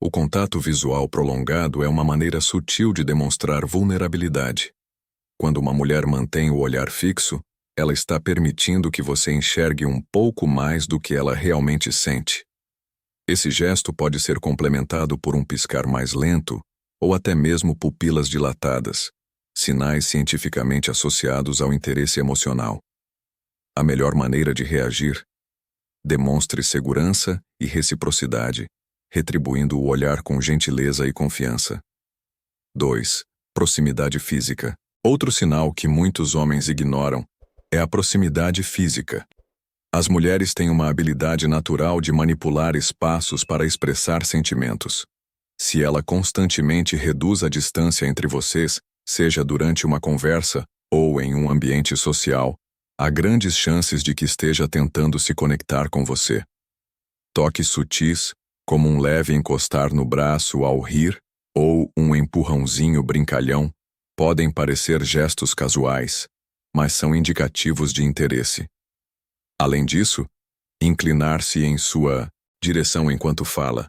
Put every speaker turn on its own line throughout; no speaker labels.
O contato visual prolongado é uma maneira sutil de demonstrar vulnerabilidade. Quando uma mulher mantém o olhar fixo, ela está permitindo que você enxergue um pouco mais do que ela realmente sente. Esse gesto pode ser complementado por um piscar mais lento ou até mesmo pupilas dilatadas, sinais cientificamente associados ao interesse emocional. A melhor maneira de reagir: demonstre segurança e reciprocidade, retribuindo o olhar com gentileza e confiança. 2. Proximidade física. Outro sinal que muitos homens ignoram é a proximidade física. As mulheres têm uma habilidade natural de manipular espaços para expressar sentimentos. Se ela constantemente reduz a distância entre vocês, seja durante uma conversa ou em um ambiente social, há grandes chances de que esteja tentando se conectar com você. Toques sutis, como um leve encostar no braço ao rir ou um empurrãozinho brincalhão, podem parecer gestos casuais, mas são indicativos de interesse. Além disso, inclinar-se em sua direção enquanto fala,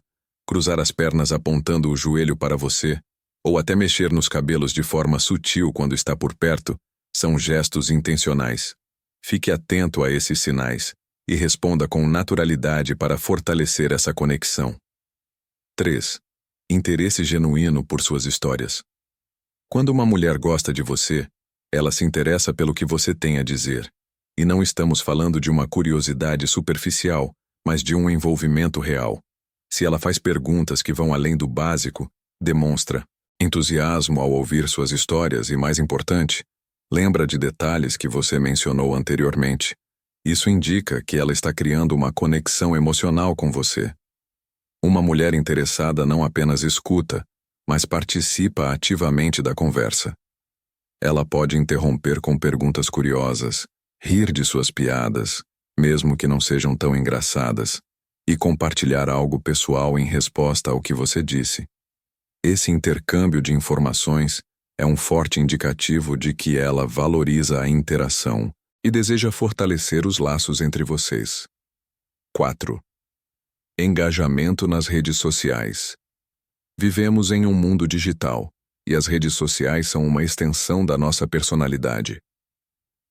cruzar as pernas apontando o joelho para você, ou até mexer nos cabelos de forma sutil quando está por perto, são gestos intencionais. Fique atento a esses sinais e responda com naturalidade para fortalecer essa conexão. 3. Interesse genuíno por suas histórias. Quando uma mulher gosta de você, ela se interessa pelo que você tem a dizer. E não estamos falando de uma curiosidade superficial, mas de um envolvimento real. Se ela faz perguntas que vão além do básico, demonstra entusiasmo ao ouvir suas histórias e, mais importante, lembra de detalhes que você mencionou anteriormente. Isso indica que ela está criando uma conexão emocional com você. Uma mulher interessada não apenas escuta, mas participa ativamente da conversa. Ela pode interromper com perguntas curiosas, rir de suas piadas, mesmo que não sejam tão engraçadas, e compartilhar algo pessoal em resposta ao que você disse. Esse intercâmbio de informações é um forte indicativo de que ela valoriza a interação e deseja fortalecer os laços entre vocês. 4. Engajamento nas redes sociais. Vivemos em um mundo digital, e as redes sociais são uma extensão da nossa personalidade.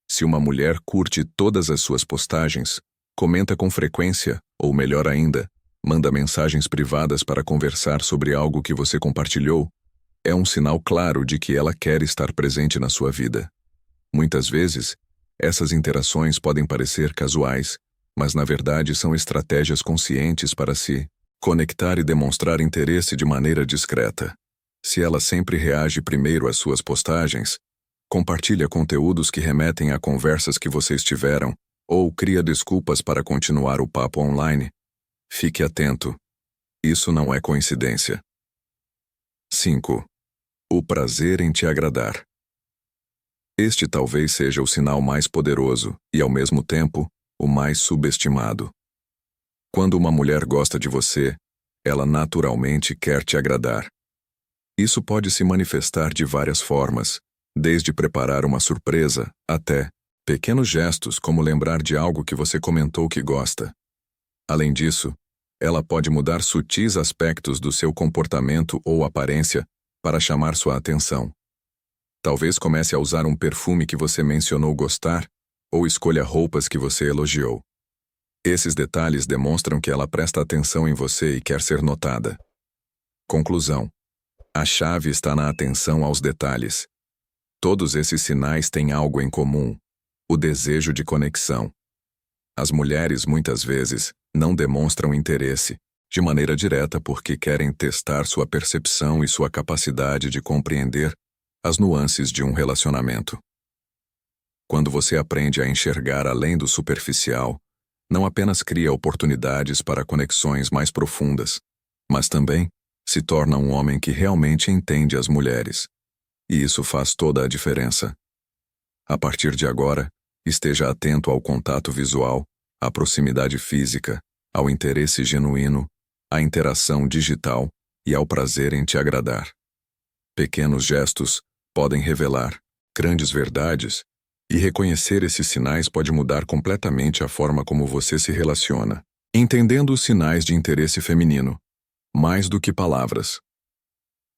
Se uma mulher curte todas as suas postagens, comenta com frequência, ou melhor ainda, manda mensagens privadas para conversar sobre algo que você compartilhou, é um sinal claro de que ela quer estar presente na sua vida. Muitas vezes, essas interações podem parecer casuais, mas na verdade são estratégias conscientes para se conectar e demonstrar interesse de maneira discreta. Se ela sempre reage primeiro às suas postagens, compartilha conteúdos que remetem a conversas que vocês tiveram, ou cria desculpas para continuar o papo online, fique atento. Isso não é coincidência. 5. O prazer em te agradar. Este talvez seja o sinal mais poderoso e, ao mesmo tempo, o mais subestimado. Quando uma mulher gosta de você, ela naturalmente quer te agradar. Isso pode se manifestar de várias formas, desde preparar uma surpresa até pequenos gestos como lembrar de algo que você comentou que gosta. Além disso, ela pode mudar sutis aspectos do seu comportamento ou aparência para chamar sua atenção. Talvez comece a usar um perfume que você mencionou gostar ou escolha roupas que você elogiou. Esses detalhes demonstram que ela presta atenção em você e quer ser notada. Conclusão: a chave está na atenção aos detalhes. Todos esses sinais têm algo em comum: o desejo de conexão. As mulheres, muitas vezes, não demonstram interesse, de maneira direta porque querem testar sua percepção e sua capacidade de compreender as nuances de um relacionamento. Quando você aprende a enxergar além do superficial, não apenas cria oportunidades para conexões mais profundas, mas também se torna um homem que realmente entende as mulheres. E isso faz toda a diferença. A partir de agora, esteja atento ao contato visual, à proximidade física, ao interesse genuíno, à interação digital e ao prazer em te agradar. Pequenos gestos podem revelar grandes verdades, e reconhecer esses sinais pode mudar completamente a forma como você se relaciona. Entendendo os sinais de interesse feminino. mais do que palavras.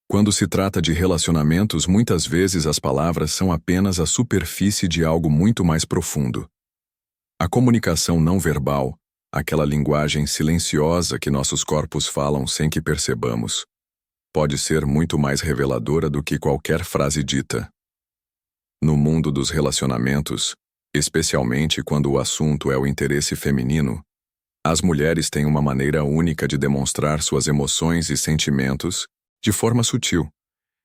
Quando se trata de relacionamentos, muitas vezes as palavras são apenas a superfície de algo muito mais profundo. A comunicação não verbal, aquela linguagem silenciosa que nossos corpos falam sem que percebamos, pode ser muito mais reveladora do que qualquer frase dita. No mundo dos relacionamentos, especialmente quando o assunto é o interesse feminino, as mulheres têm uma maneira única de demonstrar suas emoções e sentimentos de forma sutil.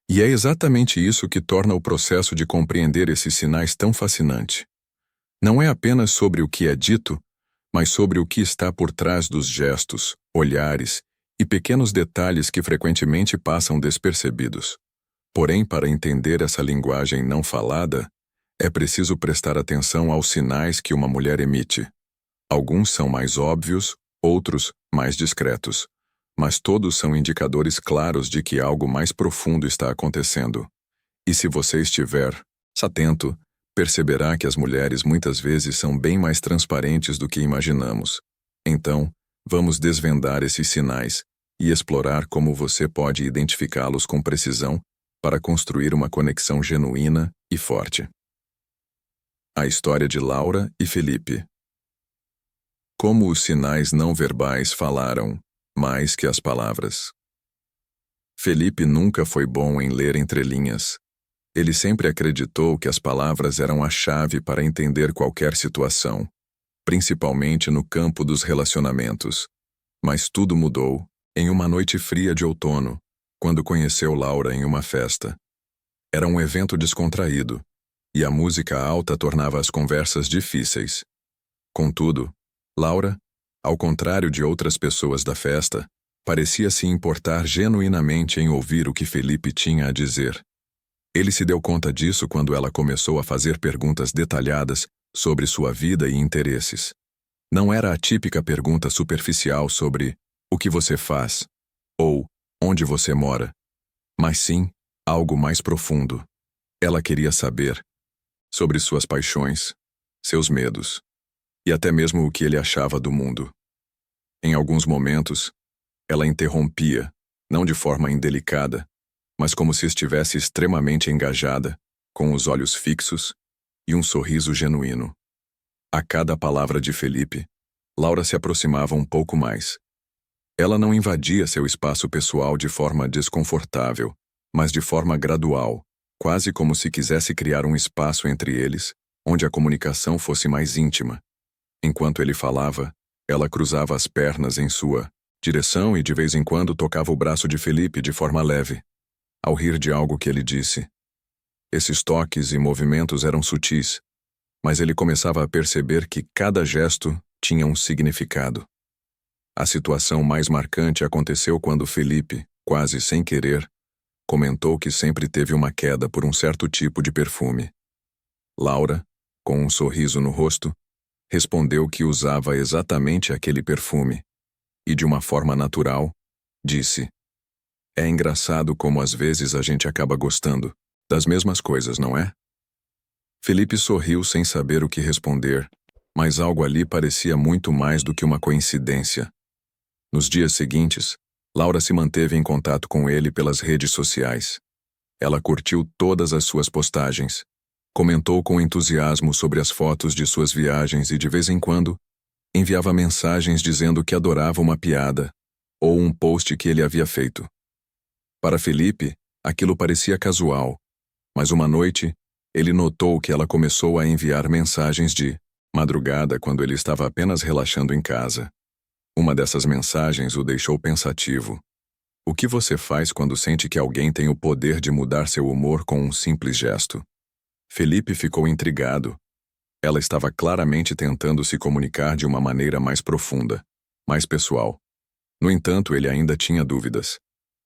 E é exatamente isso que torna o processo de compreender esses sinais tão fascinante. Não é apenas sobre o que é dito, mas sobre o que está por trás dos gestos, olhares e pequenos detalhes que frequentemente passam despercebidos. Porém, para entender essa linguagem não falada, é preciso prestar atenção aos sinais que uma mulher emite. Alguns são mais óbvios, outros mais discretos, mas todos são indicadores claros de que algo mais profundo está acontecendo. E se você estiver atento, perceberá que as mulheres muitas vezes são bem mais transparentes do que imaginamos. Então, vamos desvendar esses sinais e explorar como você pode identificá-los com precisão para construir uma conexão genuína e forte. A história de Laura e Felipe. Como os sinais não verbais falaram mais que as palavras. Felipe nunca foi bom em ler entrelinhas. Ele sempre acreditou que as palavras eram a chave para entender qualquer situação, principalmente no campo dos relacionamentos. Mas tudo mudou em uma noite fria de outono, quando conheceu Laura em uma festa. Era um evento descontraído, e a música alta tornava as conversas difíceis. Contudo, Laura, ao contrário de outras pessoas da festa, parecia se importar genuinamente em ouvir o que Felipe tinha a dizer. Ele se deu conta disso quando ela começou a fazer perguntas detalhadas sobre sua vida e interesses. Não era a típica pergunta superficial sobre o que você faz ou onde você mora, mas sim algo mais profundo. Ela queria saber sobre suas paixões, seus medos e até mesmo o que ele achava do mundo. Em alguns momentos, ela interrompia, não de forma indelicada, mas como se estivesse extremamente engajada, com os olhos fixos e um sorriso genuíno. A cada palavra de Felipe, Laura se aproximava um pouco mais. Ela não invadia seu espaço pessoal de forma desconfortável, mas de forma gradual, quase como se quisesse criar um espaço entre eles, onde a comunicação fosse mais íntima. Enquanto ele falava, ela cruzava as pernas em sua direção e de vez em quando tocava o braço de Felipe de forma leve, ao rir de algo que ele disse. Esses toques e movimentos eram sutis, mas ele começava a perceber que cada gesto tinha um significado. A situação mais marcante aconteceu quando Felipe, quase sem querer, comentou que sempre teve uma queda por um certo tipo de perfume. Laura, com um sorriso no rosto, respondeu que usava exatamente aquele perfume, e de uma forma natural, disse: "É engraçado como às vezes a gente acaba gostando das mesmas coisas, não é?" Felipe sorriu sem saber o que responder, mas algo ali parecia muito mais do que uma coincidência. Nos dias seguintes, Laura se manteve em contato com ele pelas redes sociais. Ela curtiu todas as suas postagens, comentou com entusiasmo sobre as fotos de suas viagens e, de vez em quando, enviava mensagens dizendo que adorava uma piada ou um post que ele havia feito. Para Felipe, aquilo parecia casual, mas uma noite, ele notou que ela começou a enviar mensagens de madrugada quando ele estava apenas relaxando em casa. Uma dessas mensagens o deixou pensativo. O que você faz quando sente que alguém tem o poder de mudar seu humor com um simples gesto? Felipe ficou intrigado. Ela estava claramente tentando se comunicar de uma maneira mais profunda, mais pessoal. No entanto, ele ainda tinha dúvidas.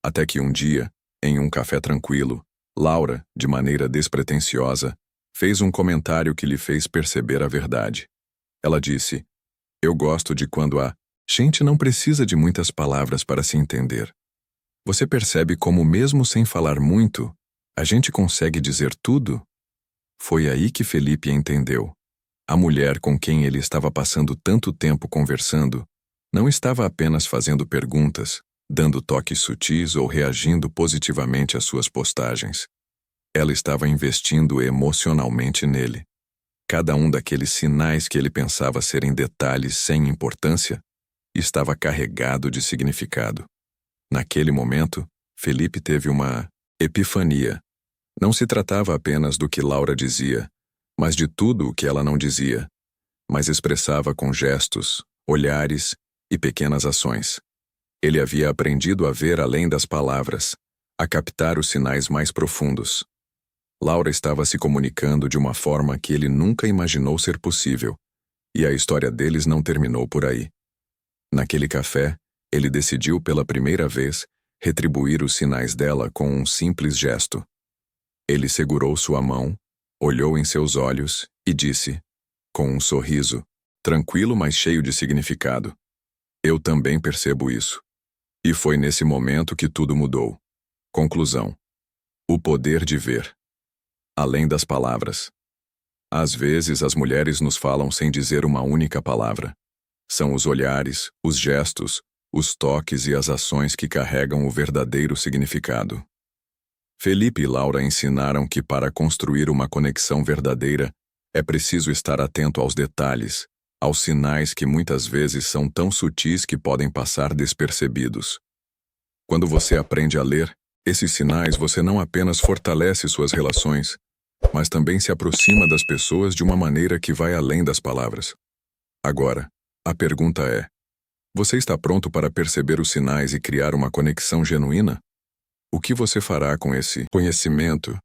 Até que um dia, em um café tranquilo, Laura, de maneira despretensiosa, fez um comentário que lhe fez perceber a verdade. Ela disse: "Eu gosto de quando a gente não precisa de muitas palavras para se entender. Você percebe como, mesmo sem falar muito, a gente consegue dizer tudo?" Foi aí que Felipe entendeu. A mulher com quem ele estava passando tanto tempo conversando não estava apenas fazendo perguntas, dando toques sutis ou reagindo positivamente às suas postagens. Ela estava investindo emocionalmente nele. Cada um daqueles sinais que ele pensava serem detalhes sem importância estava carregado de significado. Naquele momento, Felipe teve uma epifania. Não se tratava apenas do que Laura dizia, mas de tudo o que ela não dizia, mas expressava com gestos, olhares e pequenas ações. Ele havia aprendido a ver além das palavras, a captar os sinais mais profundos. Laura estava se comunicando de uma forma que ele nunca imaginou ser possível, e a história deles não terminou por aí. Naquele café, ele decidiu pela primeira vez retribuir os sinais dela com um simples gesto. Ele segurou sua mão, olhou em seus olhos e disse, com um sorriso, tranquilo mas cheio de significado: "Eu também percebo isso." E foi nesse momento que tudo mudou. Conclusão: o poder de ver. Além das palavras. Às vezes as mulheres nos falam sem dizer uma única palavra. São os olhares, os gestos, os toques e as ações que carregam o verdadeiro significado. Felipe e Laura ensinaram que para construir uma conexão verdadeira é preciso estar atento aos detalhes, aos sinais que muitas vezes são tão sutis que podem passar despercebidos. Quando você aprende a ler esses sinais, você não apenas fortalece suas relações, mas também se aproxima das pessoas de uma maneira que vai além das palavras. Agora, a pergunta é: você está pronto para perceber os sinais e criar uma conexão genuína? O que você fará com esse conhecimento